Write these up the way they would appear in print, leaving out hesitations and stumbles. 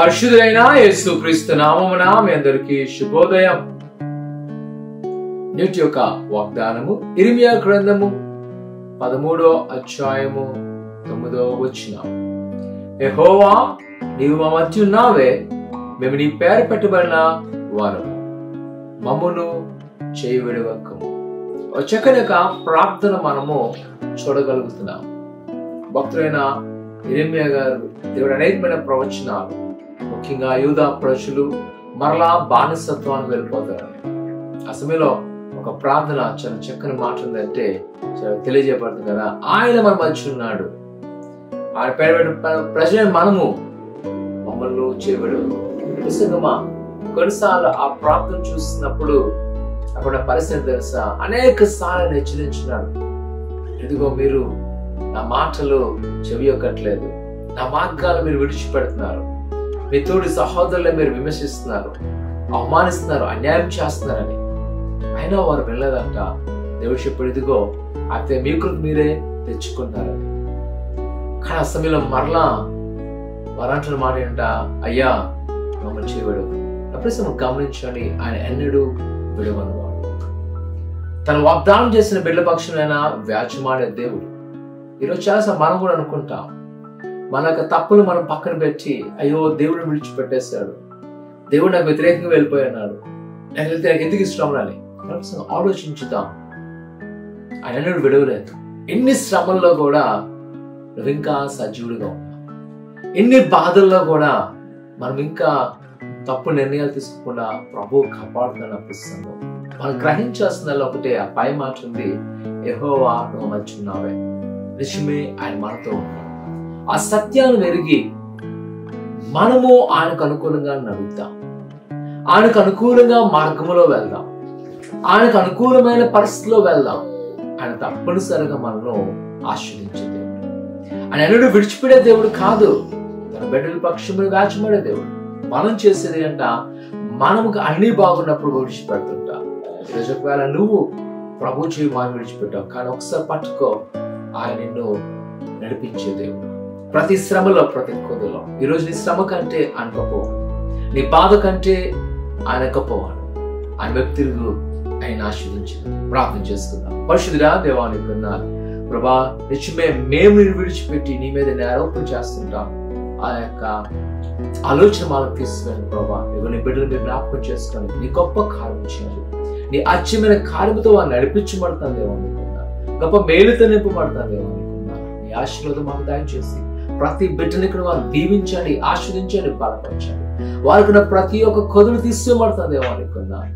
పరిశుద్ధుడైన యేసుక్రీస్తు నామమున మీ అందరికీ శుభోదయం. నేటి యొక్క వాగ్దానము ఇర్మియా గ్రంథము 13వ అధ్యాయము 9వ వచనం. యెహోవా, నీవు మా మధ్య ఉన్నావే, మేము నీ పేరు పెట్టబడిన వారము, మమ్మును చేయి విడవకము. ఒక చక్కని ప్రార్థన మనము చూడగలుగుతున్నాం. భక్తుడైన ఇర్మియా గారు దేవుడు అనేకమైన ప్రవచనాలు, ముఖ్యంగా యూదా ప్రజలు మరలా బానిసత్వానికి వెళ్ళిపోతారు. ఆ సమయంలో ఒక ప్రార్థన చాలా చక్కని మాట ఉందంటే తెలియజేయబడుతుంది కదా, ఆయన మన మధ్య ఉన్నాడు, ఆయన పేరు ప్రజలు మనము మమ్మల్ని చేయబడు. నిజంగా కొన్నిసార్లు ఆ ప్రార్థన చూస్తున్నప్పుడు అక్కడ పరిస్థితి తెలుసా, అనేక సార్లు హెచ్చరించినాడు, ఇదిగో మీరు నా మాటలు చెవియొక్కట్లేదు, నా మార్గాలు మీరు విడిచిపెడుతున్నారు, మీ తోడి సహోదరులు మీరు విమర్శిస్తున్నారు, అవమానిస్తున్నారు, అన్యాయం చేస్తున్నారని. అయినా వారు వెళ్ళలేదంట. దేవుడు చెప్పాడు, ఇదిగో అయితే మీ కృతి మీరే తెచ్చుకుంటారని. కానీ ఆ సమయంలో మరలా వారు అంటున్న మాట ఏంట, అయ్యా మమ్మల్ని చేయబడు. అప్పుడు గమనించండి, ఆయన ఎన్నడూ విడవనవాడు. తన వాగ్దానం చేసిన బిడ్డ పక్షులైన వ్యాజ్యమాడే దేవుడు. ఈరోజు చాలా మనం కూడా అనుకుంటాం, మన యొక్క తప్పులు మనం పక్కన పెట్టి, అయ్యో దేవుడిని విడిచిపెట్టేశాడు, దేవుడు నాకు వ్యతిరేకంగా వెళ్ళిపోయినాడు, నాకు ఎందుకు ఇష్టం అని ఆలోచించుతాం. ఆయన ఎన్నడూ విడవలేదు. ఎన్ని శ్రమల్లో కూడా నువ్వు ఇంకా సజీవుడిగా ఉన్నావు. ఎన్ని బాధల్లో కూడా మనం ఇంకా తప్పు నిర్ణయాలు తీసుకోకుండా ప్రభు కాపాడుతున్న అనిపిస్తుంది. మనం గ్రహించాల్సిందల్లా ఒకటే, ఆ పై మాట ఉంది, యెహోవా నువ్వు మధ్య ఉన్నావే. నిజమే, ఆయన మనతో ఉన్నాడు. ఆ సత్యాన్ని ఎరిగి మనము ఆయనకు అనుకూలంగా నడుద్దాం, ఆయనకు అనుకూలంగా మార్గంలో వెళ్దాం, ఆయనకు అనుకూలమైన పరిస్థితిలో వెళ్దాం. ఆయన తప్పనిసరిగా మనను ఆశీర్వదించే దేవుడు. ఆయన ఎన్నడూ విడిచిపెట్టే దేవుడు కాదు. తన బిడ్డల పక్షమును వ్యాజ్యమాడే దేవుడు. మనం చేసేది అంట, మనకు అన్ని బాగున్నప్పుడు విడిచిపెడుతుంటా. ఈరోజు ఒకవేళ నువ్వు ప్రభు చేయి మనం విడిచిపెట్టావు, కానీ ఒకసారి పట్టుకో, ఆయన నిన్ను నడిపించే దేవుడు. ప్రతి శ్రమలో, ప్రతి కొద్దిలో. ఈరోజు నీ శ్రమ కంటే ఆయన గొప్పవాడు, నీ బాధ కంటే ఆయన గొప్పవాడు. ఆయన వైపు తిరుగు, ఆయన ఆశీర్వదించింది. ప్రార్థన చేసుకుందాం. పరిశుద్ధుడా దేవానికి ఉన్నారు ప్రభా, నిజమే మేము నేను విడిచిపెట్టి నీ మీద ఆరోపణ చేస్తుంటాం. ఆ యొక్క ఆలోచన మనకు తీసుకొని ప్రభా, నీ బిడ్డలు మీరు జ్ఞాపకం చేసుకొని నీ గొప్ప కార్యం చేయాలి. నీ అచ్చమైన కార్యముతో వారు నడిపించబడతాను దేవానికి ఉన్నారు. గొప్ప మేలుతో నింపబడతాను దేవానికి ఉన్నారు. నీ ఆశీర్వాదం మాకు దయచేసి ప్రతి బిడ్డని ఇక్కడ వారు దీవించండి, ఆశీర్వదించండి, బలపరచండి. వారికి ప్రతి ఒక్క కొదులు తీసుకోబడతాను దేవానికి ఉన్నారు.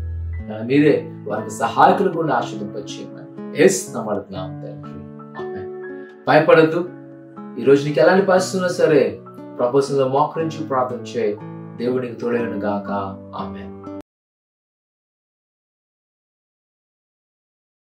మీరే వారికి సహాయకులు కూడా ఆశీర్వదింపచేయమని ఏస్తున్నాం తండ్రి. ఆమేన్. భయపడద్దు. ఈరోజు నీకు ఎలాంటి పరిస్థితున్నా సరే ప్రభుత్వంలో మోకరించి ప్రార్థన చేయి. దేవునికి తోడైన గాక. ఆమేన్.